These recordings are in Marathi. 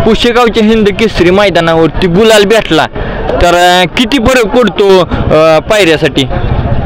पुशेगावच्या हिंद केसरी मैदानावरती गुलाल भेटला तर किती फरक पडतो पायऱ्यासाठी?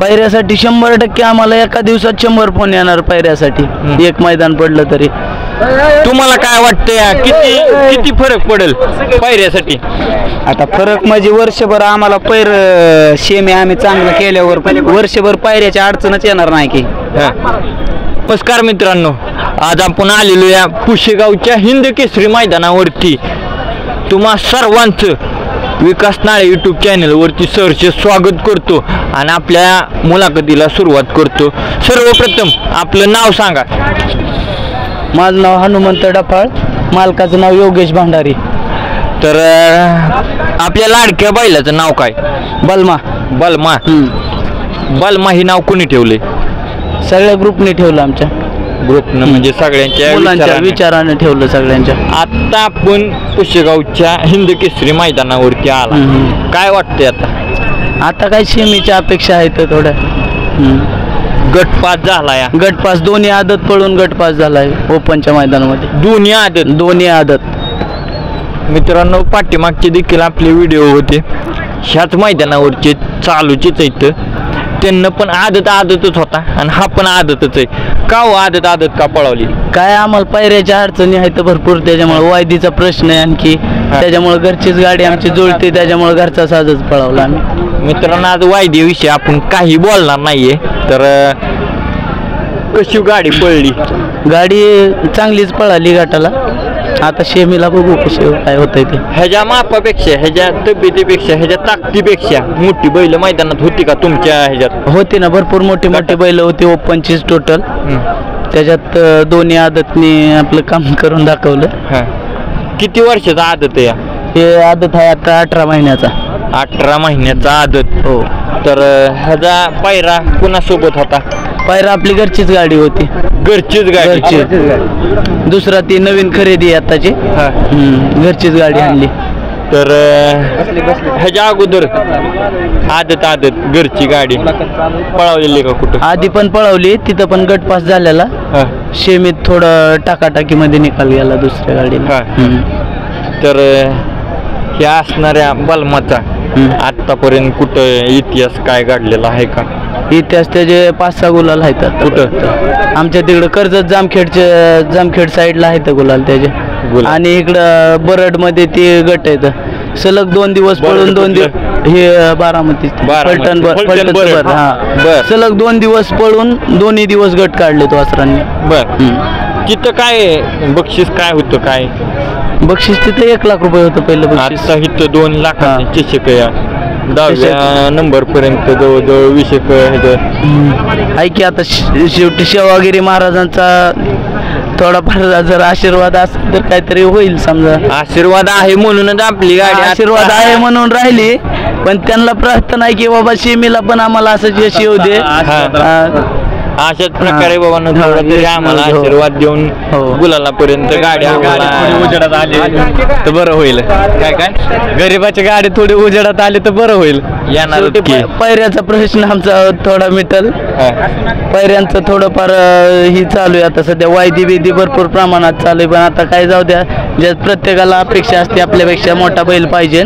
पायऱ्यासाठी 100% आम्हाला एका दिवसात 100 फोन येणार पायऱ्यासाठी. एक मैदान पडलं तरी. तुम्हाला काय वाटतंय किती फरक पडेल पायऱ्यासाठी? आता फरक म्हणजे वर्षभर आम्हाला पैर शेमी आम्ही चांगलं केल्यावर वर्षभर पायऱ्याच्या अडचणच येणार नाही की. नमस्कार मित्रांनो, आज आपण आलेलो या पुशेगावच्या हिंद केसरी मैदानावरती. तुम्हा सर्वांचं विकास नाळे यूट्यूब चॅनलवरती सहर्ष स्वागत करतो आणि आपल्या मुलाखतीला सुरुवात करतो. सर्वप्रथम आपलं नाव सांगा. माझं नाव हनुमंत डफाळ, मालकाचं नाव योगेश भांडारी. तर आपल्या लाडक्या बैलाचं नाव काय? बलमा. बलमा. बलमा हे नाव कोणी ठेवले? सगळ्या ग्रुपने ठेवलं, आमच्या ग्रुपनं म्हणजे सगळ्यांच्या विचाराने ठेवलं सगळ्यांच्या. आता आपण पुशेगावच्या हिंद केसरी मैदानावरती आला, काय वाटतंय आता काय शेमीच्या अपेक्षा आहेत थोड्या. गटपास झालाय, गटपास दोन्ही आदत पळून गटपास झालाय ओपनच्या मैदानामध्ये. दोन्ही आदत. मित्रांनो, पाठीमागचे देखील आपले व्हिडिओ होते ह्याच मैदानावरचे चालूचेच आहेत. त्यांना पण आदतच होता आणि हा पण आदतच आहे. का हो आदत का पळवली? काय आम्हाला पायऱ्याच्या अडचणी आहेत भरपूर, त्याच्यामुळे वायदीचा प्रश्न आहे आणखी. त्याच्यामुळे घरचीच गाडी आमची जुळते, त्याच्यामुळे घरचा साजच पळवला आम्ही. मित्रांनो, आज वायदेविषयी आपण काही बोलणार नाहीये. तर कशी गाडी पळली? गाडी चांगलीच पळाली गटाला. आता शेमीला बघू कशी काय होतंय ते. ह्याच्या मापापेक्षा, ह्याच्या तब्येतीपेक्षा, ह्याच्या ताकदीपेक्षा मोठी बैल मैदानात होती का तुमच्या ह्याच्यात? होती ना, भरपूर मोठी बैल होती ओपनचीच टोटल. त्याच्यात दोन्ही आदतनी आपलं काम करून दाखवलं. किती वर्षाचा आदत आहे? हे आदत आहे आता 18 महिन्याचा. 18 महिन्याचा आदत. हो. तर ह्याचा पायरा कुणासोबत होता? पायरा आपली घरचीच गाडी होती. घरचीच गाडी? दुसरा ती नवीन खरेदी आताची. घरचीच गाडी आणली. तर ह्याच्या अगोदर आदत घरची गाडी पळवलेली का कुठं? आधी पण पळवली, तिथं पण गटपास झालेला. शेमीत थोडं टाकाटाकीमध्ये निकाल गेला दुसऱ्या गाडीला. तर ह्या असणाऱ्या बलमाचा आतापर्यंत कुठं इतिहास काय घडलेला आहे का? इतिहास त्याचे 5-6 गुलाल आहेत. कुठं? आमच्या तिकडं कर्जत जामखेड साईडला आहेत गुलाल त्याचे. आणि इकडं बरडमध्ये ते गट आहेत सलग 2 दिवस पळून 2 दिवस. हे बारामती फलटण. सलग 2 दिवस पळून दोन्ही दिवस गट काढले तो वासरांनी. तिथं काय बक्षीस काय होतं? काय बक्षीस तिथे 1 लाख रुपये होतं पहिलं बक्षीस. आता इथं 2 लाखाचे चषक आहे. 10व्या नंबर पर्यंत जवळजवळ 20 आहे की. आता शेवटी सेवागिरी महाराजांचा थोडाफार जर आशीर्वाद असेल तर काहीतरी होईल. समजा आशीर्वाद आहे म्हणूनच आपली गाडी आशीर्वाद आहे म्हणून राहिली. पण त्यांना प्रार्थना आहे की बाबा शेमीला पण आम्हाला असंच यश येऊ दे. अशाच प्रकारे बाबांना थोडा तरी आम्हाला आशीर्वाद देऊन गुलालापर्यंत गाडी उजेडात आली तर बरं होईल. काय गरीबाची गाडी थोडी उजेडात आली तर बरं होईल. येणार पायऱ्याचा प्रश्न आमचा थोडा मिटल. पायऱ्यांचं थोडंफार ही चालू आहे आता सध्या. वायदी भरपूर प्रमाणात चालू आहे. पण आता काय जाऊ द्या, ज्यात प्रत्येकाला अपेक्षा असते आपल्यापेक्षा मोठा बैल पाहिजे.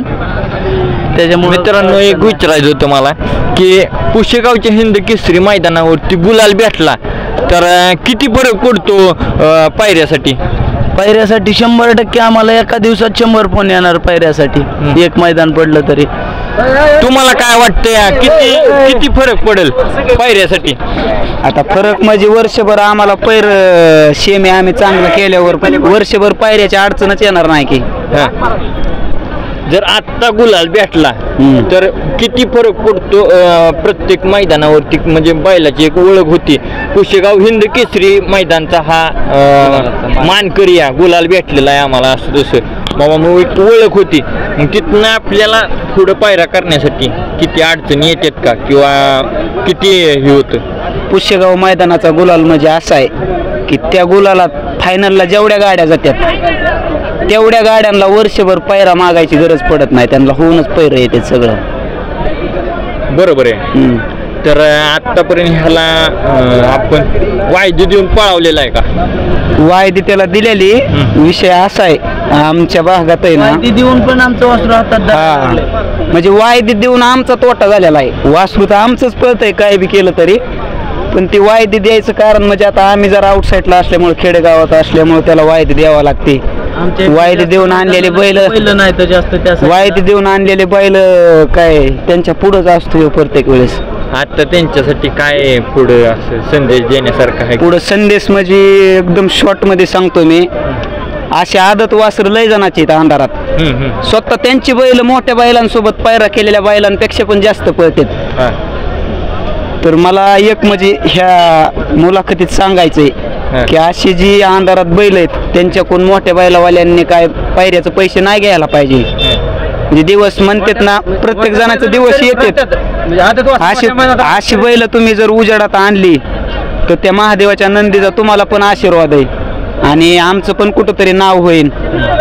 त्याच्यामुळे मित्रांनो, एक विचारायचं होतं मला की पुशेगावच्या हिंद केसरी मैदानावरती गुलाल भेटला तर किती फरक पडतो पायऱ्यासाठी? पायऱ्यासाठी 100% आम्हाला एका दिवसात 100 फोन येणार पायऱ्यासाठी. एक मैदान पडलं तरी. तुम्हाला काय वाटतंय किती फरक पडेल पायऱ्यासाठी? आता फरक म्हणजे वर्षभर आम्हाला पैर शेमी आम्ही चांगलं केल्यावर वर्षभर पायऱ्याच्या अडचणच येणार नाही की. जर आत्ता गुलाल भेटला तर किती फरक पडतो प्रत्येक मैदानावरती? म्हणजे बैलाची एक ओळख होती. पुशेगाव हिंद केसरी मैदानचा हा मानकरी गुलाल भेटलेला आहे आम्हाला, असं तसं बाबा मग एक ओळख होती. मग तिथनं आपल्याला पुढं पायरा करण्यासाठी किती अडचणी येतात का किंवा किती हे होतं? पुशेगाव मैदानाचा गुलाल म्हणजे असा आहे की त्या गुलालात फायनलला जेवढ्या गाड्या जातात तेवढ्या गाड्यांना वर्षभर पायरा मागायची गरज पडत नाही. त्यांना होऊनच पैरा येते सगळं. बरोबर आहे. तर आतापर्यंत ह्याला आपण वायदी देऊन पळवलेला आहे का? वायदी त्याला दिलेली. विषय असा आहे आमच्या भागात आहे ना माहिती देऊन पण आमचं वासरू हातात हा म्हणजे वायदी देऊन आमचा तोटा झालेला आहे. वासरू तर आमचंच पळतंय काय बी केलं तरी, पण ती वायदी द्यायचं कारण म्हणजे आता आम्ही जर आउटसाईडला असल्यामुळे खेडेगावात असल्यामुळे त्याला वायदी द्यावा लागते. वायदी देऊन आणलेले बैल नाही तर जास्त त्या वायदी देऊन आणलेले बैल काय त्यांच्या पुढंच असतो प्रत्येक वेळेस. आता त्यांच्यासाठी काय पुढे असं संदेश देण्यासारखा आहे? पुढं संदेश म्हणजे एकदम शॉर्ट मध्ये सांगतो मी, अशा आदत वासर लय जणाची आहेत अंधारात. स्वतः त्यांची बैल मोठ्या बैलांसोबत पायरा केलेल्या बैलांपेक्षा पण जास्त पळतात. हा. तर मला एक म्हणजे ह्या मुलाखतीत सांगायचंय की अशी जी अंधारात बैल आहेत त्यांच्याकडून मोठ्या बैलावाल्यांनी काय पायऱ्याचे पैसे नाही घ्यायला पाहिजे. म्हणजे दिवस म्हणतात ना, प्रत्येक जणाचा दिवस येतात. अशी बैल तुम्ही जर उजेडात आणली तर त्या महादेवाच्या नंदीचा तुम्हाला पण आशीर्वाद आहे आणि आमचं पण कुठंतरी नाव होईल.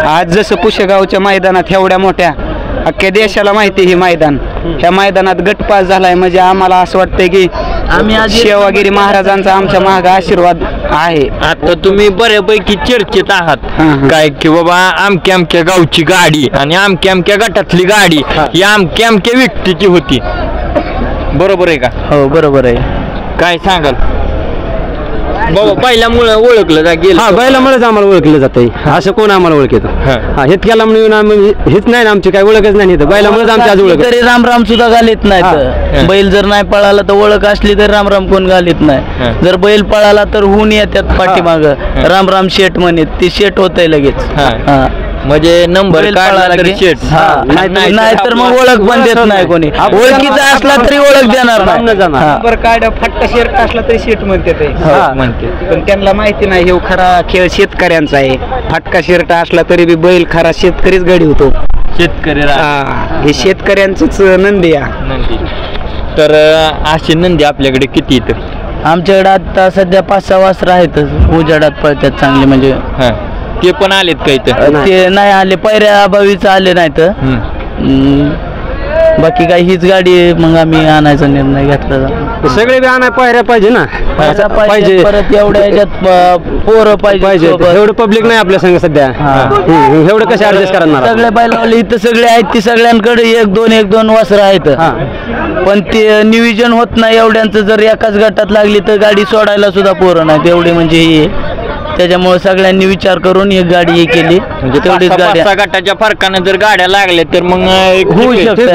आज जसं पुशेगावच्या मैदानात एवढ्या मोठ्या अख्ख्या देशाला माहिती हे मैदान, ह्या मैदानात गटपास झालाय म्हणजे आम्हाला असं वाटतंय की आम्ही सेवागिरी महाराजांचा आमच्या मागे आशीर्वाद आहे. आता तुम्ही बऱ्यापैकी चर्चेत आहात काय की बाबा आमक्या आमक्या गावची गाडी आणि आमक्या आमक्या गटातली गाडी ही आमक्या आमक्या व्यक्तीची होती, बरोबर आहे का? हो बरोबर आहे. काय सांगाल बाबा? पहिल्यामुळे ओळखलं जा गेलं. हा, बैलामुळेच आम्हाला ओळखलं जातंय. असं कोण आम्हाला ओळखतं? हा, हेच म्हणून आम्ही हेच नाही ना, आमची काय ओळखच नाही. बैलामुळेच आमची आज ओळख. तरी रामराम सुद्धा घालीत नाही. बैल जर नाही पळाला तर ओळख असली तरी रामराम कोण घालीत नाही. जर बैल पळाला तर होऊन येतात पाठीमाग रामराम शेट म्हणत, ती शेट होतंय लगेच. म्हणजे नंबर नाही तर मग ओळख पण देत नाही कोणी. ओळखीचा असला तरी ओळख देणार नाही. नंबर कार्ड फट्टा शर्ट असला तरी शेट म्हणते ते म्हणते, पण त्यांना माहिती नाही हे खरा खेळ शेतकऱ्यांचा आहे. फटका शर्ट असला तरी बी बैल खरा शेतकरीच गाडी होतो. शेतकरी हे शेतकऱ्यांचंच नंदी आहे. नंदी. तर अशी नंदी आपल्याकडे किती येतं? आमच्याकडे आता सध्या 5-6 वासरं आहेत उजाडात पळतात चांगले. म्हणजे ते पण आलेत का इथं? ते नाही आले, पैऱ्या अभावीच आले नाहीत. बाकी काही हीच गाडी आहे, मग आम्ही आणायचा निर्णय घेतला. सगळे बी आणाय पायऱ्या पाहिजे ना, पाहिजे. परत एवढ्या ह्याच्यात पोरं पाहिजे. एवढं पब्लिक नाही आपल्या संग सध्या. एवढं कसे ऍडजस्ट करणार? सगळ्या बैलावले इथं सगळे आहेत, ती सगळ्यांकडे 1-2 वासरं आहेत. पण ते नियोजन होत नाही एवढ्यांचं. जर एकाच गटात लागली तर गाडी सोडायला सुद्धा पोरं नाहीत एवढे. म्हणजे हे त्याच्यामुळे सगळ्यांनी विचार करून एक गाडी हे केली. म्हणजे तेवढीच गटाच्या फरकाने जर गाड्या लागल्या तर मग होऊ शकते.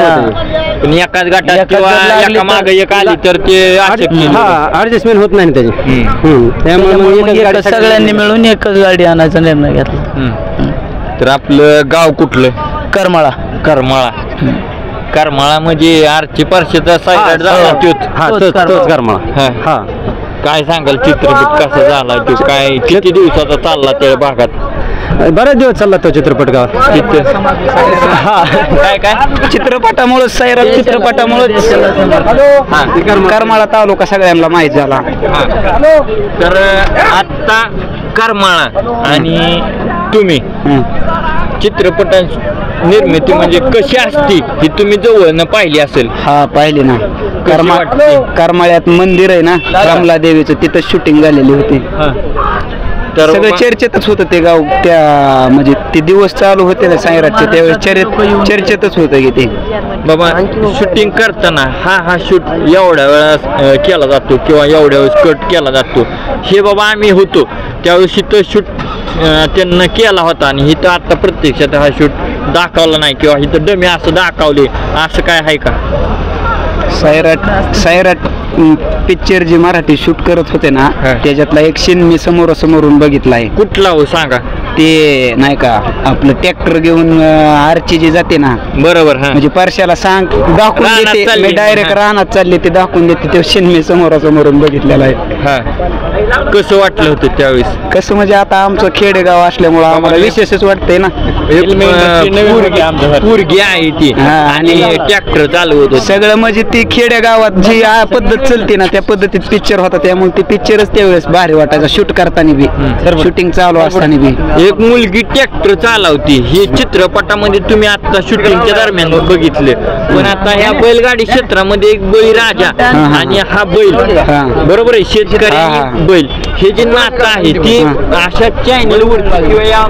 पण एकाच गटात किंवा एका मागे एक आली तर ते ऍडजस्टमेंट होत नाही त्याची. त्यामुळे सगळ्यांनी मिळून एकच गाडी आणायचा निर्णय घेतला. तर आपलं गाव कुठलं? करमाळा. करमाळा म्हणजे आरची परशेचा साईड तोच करमाळा. हा, काय सांगाल चित्रपट कसा झाला तो? काय किती दिवसाचा चालला त्या भागात? बरेच दिवस चालला तो चित्रपट गावात. काय चित्रपटामुळे सैराट चित्रपटामुळे करमाळा तालुका सगळ्यांना माहीत झाला. तर आता करमाळा आणि तुम्ही चित्रपटांची निर्मिती म्हणजे कशी असती ही तुम्ही जवळनं पाहिली असेल? हा, पाहिली ना. करमाळ्यात मंदिर आहे ना कमला देवीचं, तिथं शूटिंग झालेली होती. तर सगळं चर्चेतच होतं ते गाव. त्या म्हणजे ते दिवस चालू होते ना सैराटचे, त्यावेळेस चर्चेतच होतं की ते बाबा शूटिंग करताना हा शूट एवढ्या वेळा केला जातो किंवा एवढ्या वेळेस कट केला जातो, हे बाबा आम्ही होतो त्यावेळेस इथं शूट त्यांना केला होता आणि इथं आता प्रत्यक्षात हा शूट दाखवला नाही किंवा इथं डमी असं दाखवले, असं काय आहे का? सैराट पिक्चर जे मराठी शूट करत होते ना त्याच्यातला एक सीन मी समोरासमोरून बघितला आहे. कुठला हो सांगा? ते नाही का आपलं ट्रॅक्टर घेऊन आरची जी जाते ना, बरोबर. म्हणजे परशाला सांग दाखवून देते, मी डायरेक्ट रानात चालले ते दाखवून देते. ते सीन मी समोरासमोरून बघितलेला आहे. कसं वाटलं होतं त्यावेळेस? कसं म्हणजे आता आमचं खेडेगाव असल्यामुळं आम्हाला विशेषच वाटतंय ना. पोरगी आहे ती आणि ट्रॅक्टर चालू होतं सगळं. म्हणजे ती खेडेगावात जी पद्धत चलते ना त्या पद्धतीत पिक्चर होता, त्यामुळे ते पिक्चरच त्यावेळेस भारी वाटायचा. शूट करताना बी, शूटिंग चालू असताना बी. एक मुलगी ट्रॅक्टर चालवती हे चित्रपटामध्ये तुम्ही आता शूटिंगच्या दरम्यान बघितले, पण आता ह्या बैलगाडी क्षेत्रामध्ये एक बळीराजा आणि हा बैल, बरोबर आहे, शेतकरी आणि बैल हे जे नातं आहे ती अशा चॅनलवरती किंवा या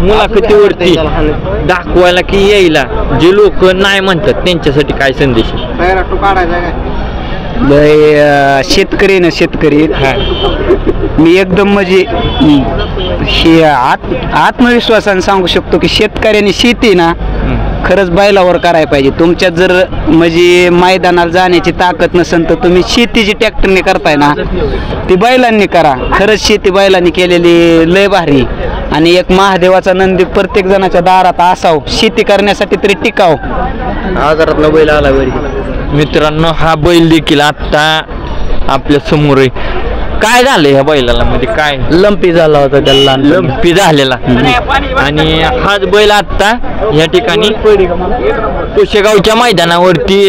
मुलाखतीवरती दाखवायला की यायला जे लोक नाही म्हणतात त्यांच्यासाठी काय संदेश शेतकरी ना शेतकरी मी एकदम म्हणजे हे आत्मविश्वासाने सांगू शकतो की शेतकऱ्यांनी शेती ना खरंच बैलावर करायला पाहिजे. तुमच्यात जर म्हणजे मैदानाला जाण्याची ताकद नसेल तर तुम्ही शेती जी ट्रॅक्टरने करताय ना ती बैलांनी करा. खरंच शेती बैलांनी केलेली लय भारी आणि एक महादेवाचा नंदी प्रत्येक जणाच्या दारात असाव शेती करण्यासाठी तरी टिकाव. आजारातला बैल आला बरी. मित्रांनो हा बैल देखील आता आपल्या समोर आहे. काय झालं ह्या बैलाला, म्हणजे काय लंपी झाला होता त्याला, लंपी झालेला आणि हाच बैल आता या ठिकाणी कुशेगावच्या मैदानावरती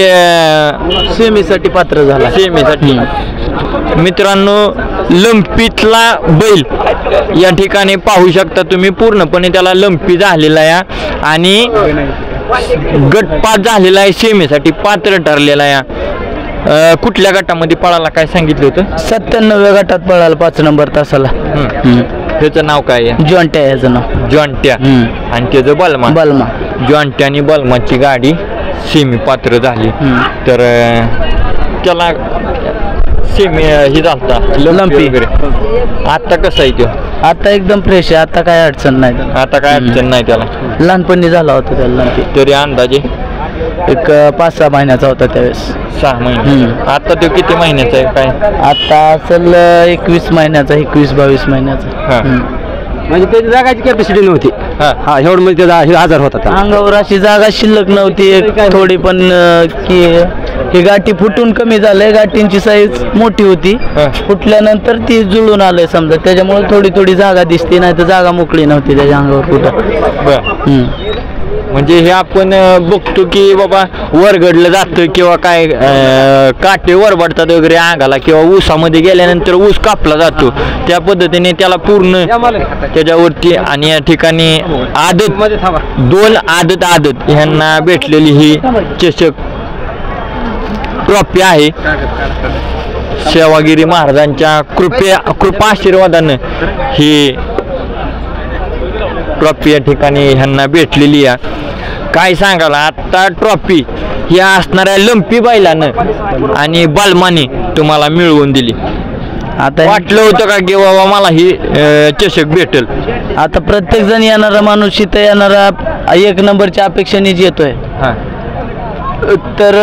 सेमीसाठी पात्र झाला. सेमीसाठी मित्रांनो लंपीतला बैल या ठिकाणी पाहू शकता तुम्ही, पूर्णपणे त्याला लंपी झालेला आहे आणि गटपात झालेला आहे, सेमीसाठी पात्र ठरलेला आहे. कुठल्या गटामध्ये पळाला काय सांगितलं होतं? 97 गटात पळाला 5 नंबर तासाला. त्याचं नाव काय आहे? जॉन्ट्या याचं नाव. जॉन्ट्या आणि त्याचं बलमा. बलमा. जॉन्ट्या आणि बलमाची गाडी सेमी पात्र झाली. तर त्याला सेमी ही झालता लंपी वगैरे. आता कसं आहे तो? आता एकदम फ्रेश आहे, आता काय अडचण नाही त्याला. आता काय अडचण नाही त्याला. लहानपणी झाला होता त्याला लंपी. तरी अंदाजे एक 5-6 महिन्याचा होता त्यावेळेस. 6 महिने. आता तो किती महिन्याचा आहे काय? आता असेल 21 महिन्याचा, 21-22 महिन्याचा. म्हणजे त्याची जागाची कॅपॅसिटी नव्हती. हा एवढं म्हणजे त्याचा आजार होता. अंगावर अशी जागा शिल्लक नव्हती एक थोडी, पण की ही गाठी फुटून कमी झालंय. गाठींची साईज मोठी होती, फुटल्यानंतर ती जुळून आलंय समजा, त्याच्यामुळे थोडी थोडी जागा दिसते, नाही तर जागा मोकळी नव्हती त्याच्या अंगावर कुठं. म्हणजे हे आपण बघतो की बाबा वरगडलं जातं किंवा काय काटे वरबडतात वगैरे अंगाला, किंवा ऊसामध्ये गेल्यानंतर ऊस कापला जातो, त्या पद्धतीने त्याला पूर्ण त्याच्यावरती. आणि या ठिकाणी दोन आदत ह्यांना भेटलेली ही चषक ट्रॉफी आहे. सेवागिरी महाराजांच्या कृपा आशीर्वादानं ही ट्रॉफी या ठिकाणी ह्यांना भेटलेली आहे. काय सांगायला, आता ट्रॉफी ही असणाऱ्या लंपी बैलानं आणि बलमाने तुम्हाला मिळवून दिली. आता वाटलं होतं का की बाबा मला ही चषक भेटेल? आता प्रत्येक जण येणारा माणूस इथं येणारा 1 नंबरच्या अपेक्षेनेच येतोय. तर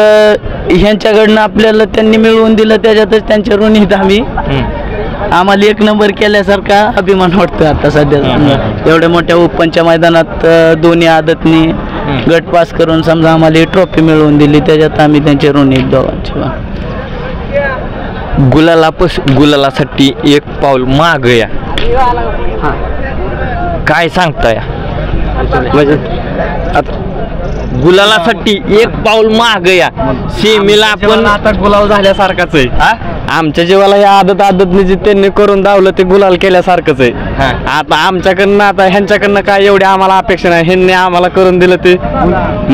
ह्यांच्याकडनं आपल्याला त्यांनी मिळवून दिलं, त्याच्यातच त्यांच्या ऋणीत आम्हाला 1 नंबर केल्यासारखा अभिमान वाटतो आता सध्या. एवढ्या मोठ्या ओपनच्या मैदानात दोन्ही आदतनी गट पास करून समजा आम्हाला ही ट्रॉफी मिळवून दिली, त्याच्यात आम्ही त्यांचे ऋणी दोघांचे. गुलालासाठी एक पाऊल माग या, काय सांगताय? गुलालासाठी एक पाऊल माग या. सेमीला आपण आता गुलाल झाल्यासारखाच आहे. आमच्या जीवाला या आदतने जे त्यांनी करून दावलं ते गुलाल केल्यासारखंच आहे. आता आमच्याकडनं आता ह्यांच्याकडनं काय एवढी आम्हाला अपेक्षा नाही. ह्यांनी आम्हाला करून दिलं ते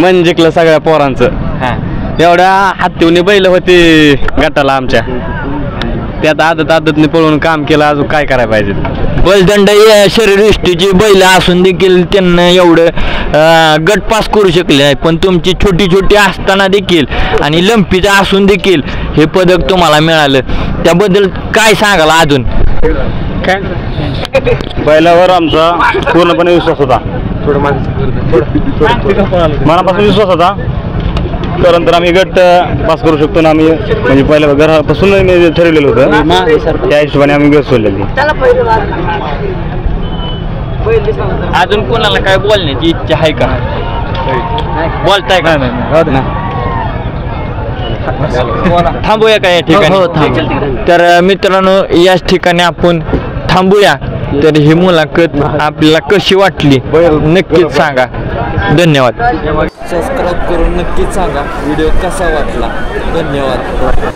मन जिंकलं सगळ्या पोरांचं. एवढ्या हत्तीवनी बैल होती गटाला आमच्या, त्यात आदतने पळून काम केलं. अजून काय करायला पाहिजे? बलदंड शरीरयष्टीची बैल असून देखील त्यांना एवढं गट पास करू शकले नाही, पण तुमची छोटी छोटी असताना देखील आणि लंपीचं असून देखील हे पदक तुम्हाला मिळालं, त्याबद्दल काय सांगाल अजून? काय बैलावर आमचा पूर्णपणे विश्वास होता, मनापासून विश्वास होता. त्यानंतर आम्ही गट पास करू शकतो ना, आम्ही म्हणजे पहिल्या घरापासून मी ठरवलेलं होतं, त्या हिशोबाने आम्ही गट सोडलेली. अजून कोणाला काय बोलण्याची इच्छा आहे का? बोलताय का? थांबूया का या ठिकाणी? तर मित्रांनो याच ठिकाणी आपण थांबूया. तर ही मुलाखत आपल्याला कशी वाटली नक्कीच सांगा. धन्यवाद. सबस्क्राईब करून नक्कीच सांगा व्हिडिओ कसा वाटला. धन्यवाद.